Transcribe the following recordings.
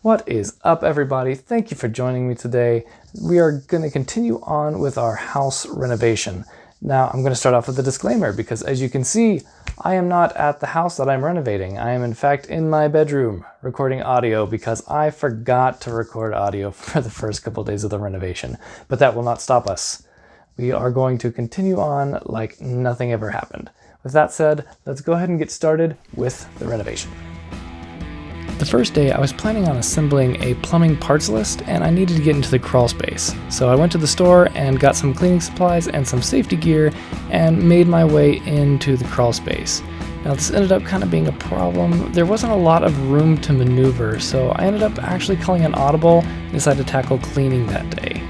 What is up, everybody? Thank you for joining me today. We are going to continue on with our house renovation. Now, I'm going to start off with a disclaimer because, as you can see, I am not at the house that I'm renovating. I am, in fact, in my bedroom recording audio because I forgot to record audio for the first couple of days of the renovation. But that will not stop us. We are going to continue on like nothing ever happened. With that said, let's go ahead and get started with the renovation. The first day I was planning on assembling a plumbing parts list and I needed to get into the crawl space. So I went to the store and got some cleaning supplies and some safety gear and made my way into the crawl space. Now this ended up kind of being a problem. There wasn't a lot of room to maneuver, so I ended up actually calling an audible and decided to tackle cleaning that day.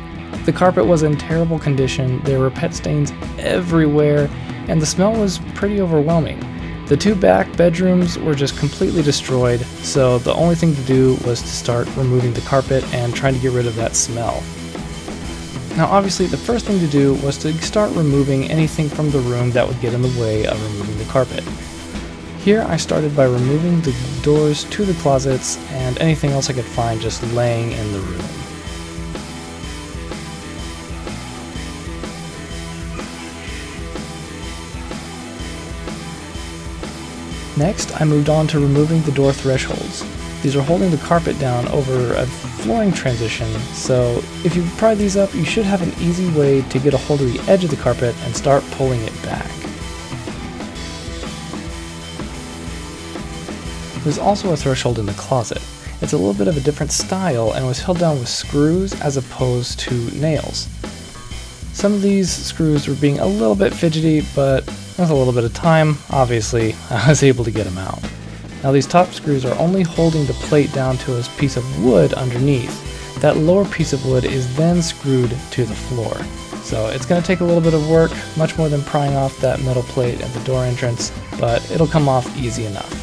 The carpet was in terrible condition, there were pet stains everywhere, and the smell was pretty overwhelming. The two back bedrooms were just completely destroyed, so the only thing to do was to start removing the carpet and trying to get rid of that smell. Now obviously the first thing to do was to start removing anything from the room that would get in the way of removing the carpet. Here I started by removing the doors to the closets and anything else I could find just laying in the room. Next, I moved on to removing the door thresholds. These are holding the carpet down over a flooring transition, so if you pry these up, you should have an easy way to get a hold of the edge of the carpet and start pulling it back. There's also a threshold in the closet. It's a little bit of a different style and was held down with screws as opposed to nails. Some of these screws were being a little bit fidgety, but with a little bit of time, obviously, I was able to get them out. Now these top screws are only holding the plate down to a piece of wood underneath. That lower piece of wood is then screwed to the floor. So it's going to take a little bit of work, much more than prying off that metal plate at the door entrance, but it'll come off easy enough.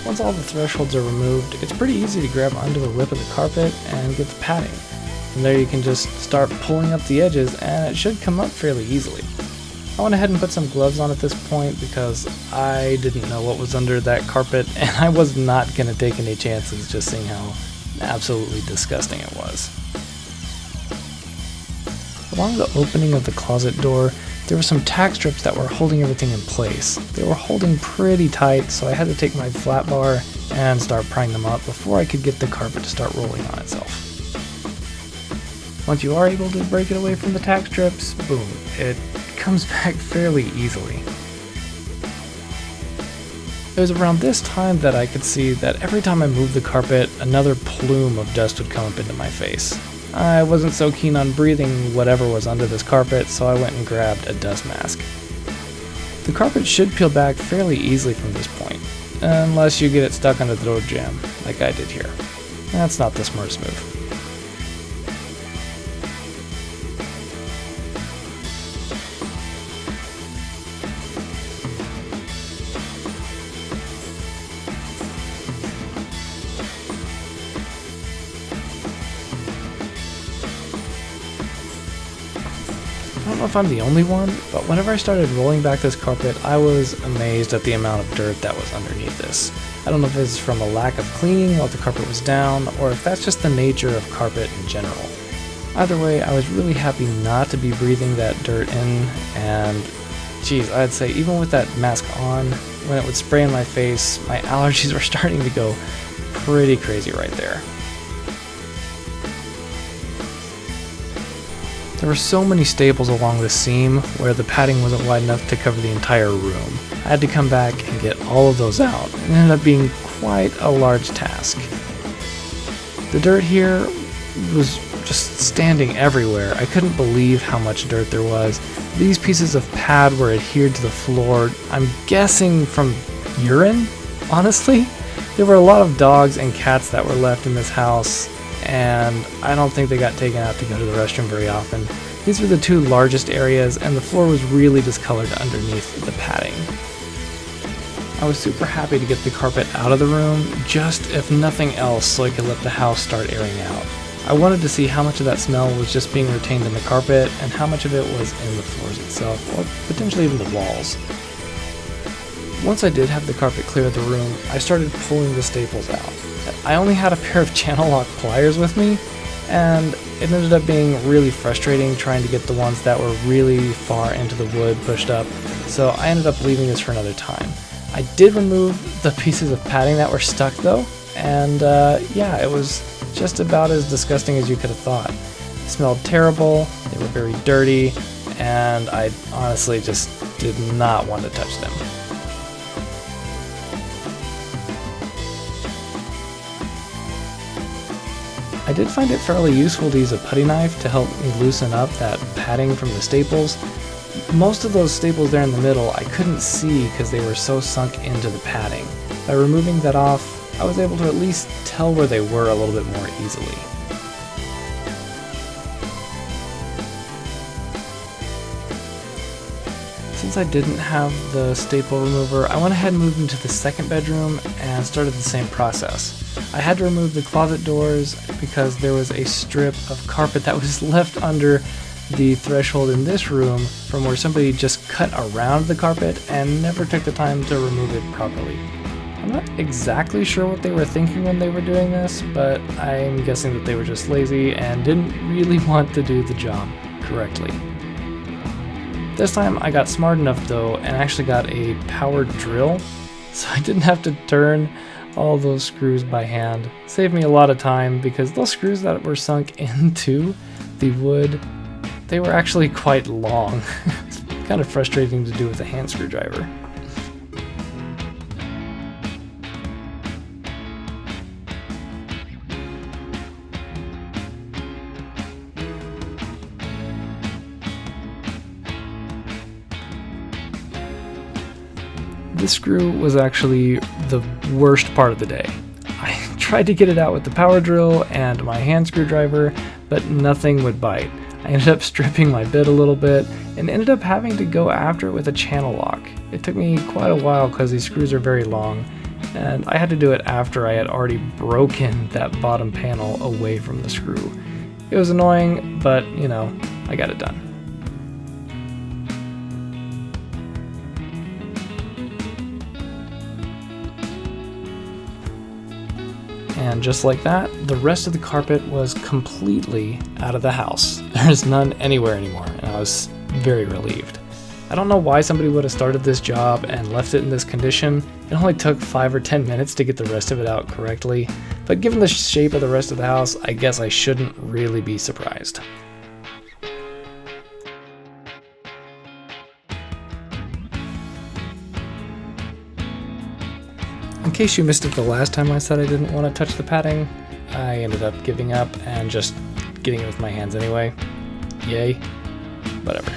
Once all the thresholds are removed, it's pretty easy to grab onto the lip of the carpet and get the padding. From there you can just start pulling up the edges and it should come up fairly easily. I went ahead and put some gloves on at this point because I didn't know what was under that carpet and I was not going to take any chances just seeing how absolutely disgusting it was. Along the opening of the closet door, there were some tack strips that were holding everything in place. They were holding pretty tight, so I had to take my flat bar and start prying them up before I could get the carpet to start rolling on itself. Once you are able to break it away from the tack strips, boom, it comes back fairly easily. It was around this time that I could see that every time I moved the carpet, another plume of dust would come up into my face. I wasn't so keen on breathing whatever was under this carpet, so I went and grabbed a dust mask. The carpet should peel back fairly easily from this point, unless you get it stuck under the door jamb, like I did here. That's not the smartest move. I don't know if I'm the only one, but whenever I started rolling back this carpet, I was amazed at the amount of dirt that was underneath this. I don't know if it's from a lack of cleaning while the carpet was down, or if that's just the nature of carpet in general. Either way, I was really happy not to be breathing that dirt in, and geez, I'd say even with that mask on, when it would spray in my face, my allergies were starting to go pretty crazy right there. There were so many staples along the seam where the padding wasn't wide enough to cover the entire room. I had to come back and get all of those out, and it ended up being quite a large task. The dirt here was just standing everywhere. I couldn't believe how much dirt there was. These pieces of pad were adhered to the floor, I'm guessing from urine, honestly. There were a lot of dogs and cats that were left in this house, and I don't think they got taken out to go to the restroom very often. These were the two largest areas, and the floor was really discolored underneath the padding. I was super happy to get the carpet out of the room, just if nothing else, so I could let the house start airing out. I wanted to see how much of that smell was just being retained in the carpet and how much of it was in the floors itself, or potentially even the walls. Once I did have the carpet clear of the room, I started pulling the staples out. I only had a pair of channel lock pliers with me, and it ended up being really frustrating trying to get the ones that were really far into the wood pushed up, so I ended up leaving this for another time. I did remove the pieces of padding that were stuck though, and yeah, it was just about as disgusting as you could have thought. It smelled terrible, they were very dirty, and I honestly just did not want to touch them. I did find it fairly useful to use a putty knife to help me loosen up that padding from the staples. Most of those staples there in the middle I couldn't see because they were so sunk into the padding. By removing that off, I was able to at least tell where they were a little bit more easily. Since I didn't have the staple remover, I went ahead and moved into the second bedroom and started the same process. I had to remove the closet doors because there was a strip of carpet that was left under the threshold in this room from where somebody just cut around the carpet and never took the time to remove it properly. I'm not exactly sure what they were thinking when they were doing this, but I'm guessing that they were just lazy and didn't really want to do the job correctly. This time I got smart enough though and actually got a powered drill, so I didn't have to turn all those screws by hand. Saved me a lot of time because those screws that were sunk into the wood, they were actually quite long. It's kind of frustrating to do with a hand screwdriver. This screw was actually the worst part of the day. I tried to get it out with the power drill and my hand screwdriver, but nothing would bite. I ended up stripping my bit a little bit and ended up having to go after it with a channel lock. It took me quite a while because these screws are very long, and I had to do it after I had already broken that bottom panel away from the screw. It was annoying, but you know, I got it done. And just like that, the rest of the carpet was completely out of the house. There's none anywhere anymore, and I was very relieved. I don't know why somebody would have started this job and left it in this condition. It only took 5 or 10 minutes to get the rest of it out correctly, but given the shape of the rest of the house, I guess I shouldn't really be surprised. In case you missed it the last time I said I didn't want to touch the padding, I ended up giving up and just getting it with my hands anyway. Yay. Whatever.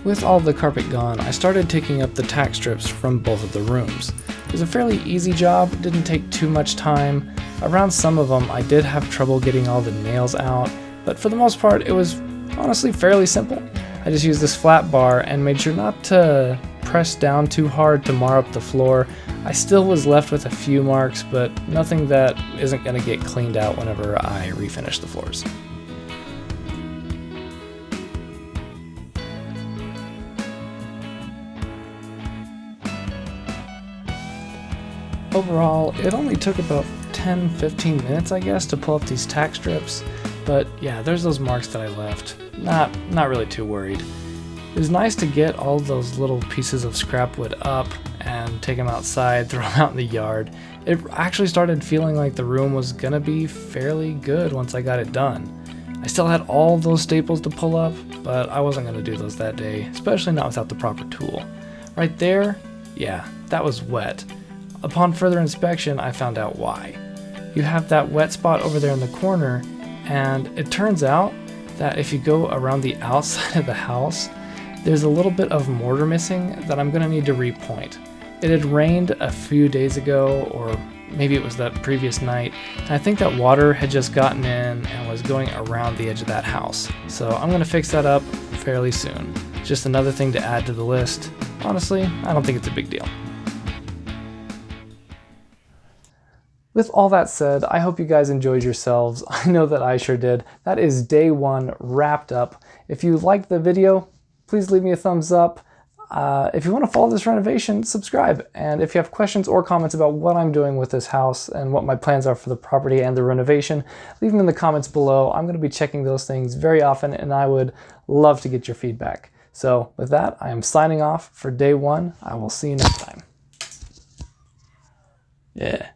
With all of the carpet gone, I started taking up the tack strips from both of the rooms. It was a fairly easy job, it didn't take too much time. Around some of them I did have trouble getting all the nails out, but for the most part it was honestly fairly simple. I just used this flat bar and made sure not to press down too hard to mar up the floor. I still was left with a few marks, but nothing that isn't going to get cleaned out whenever I refinish the floors. Overall, it only took about 10-15 minutes, I guess, to pull up these tack strips, but yeah, there's those marks that I left. Not really too worried. It was nice to get all those little pieces of scrap wood up and take them outside, throw them out in the yard. It actually started feeling like the room was gonna be fairly good once I got it done. I still had all those staples to pull up, but I wasn't gonna do those that day, especially not without the proper tool. Right there, yeah, that was wet. Upon further inspection, I found out why. You have that wet spot over there in the corner, and it turns out that if you go around the outside of the house, there's a little bit of mortar missing that I'm gonna need to repoint. It had rained a few days ago, or maybe it was that previous night, and I think that water had just gotten in and was going around the edge of that house. So I'm gonna fix that up fairly soon. Just another thing to add to the list. Honestly, I don't think it's a big deal. with all that said, I hope you guys enjoyed yourselves. I know that I sure did. That is day one wrapped up. If you liked the video, please leave me a thumbs up. If you want to follow this renovation, subscribe. And if you have questions or comments about what I'm doing with this house and what my plans are for the property and the renovation, leave them in the comments below. I'm going to be checking those things very often, and I would love to get your feedback. So with that, I am signing off for day one. I will see you next time. Yeah.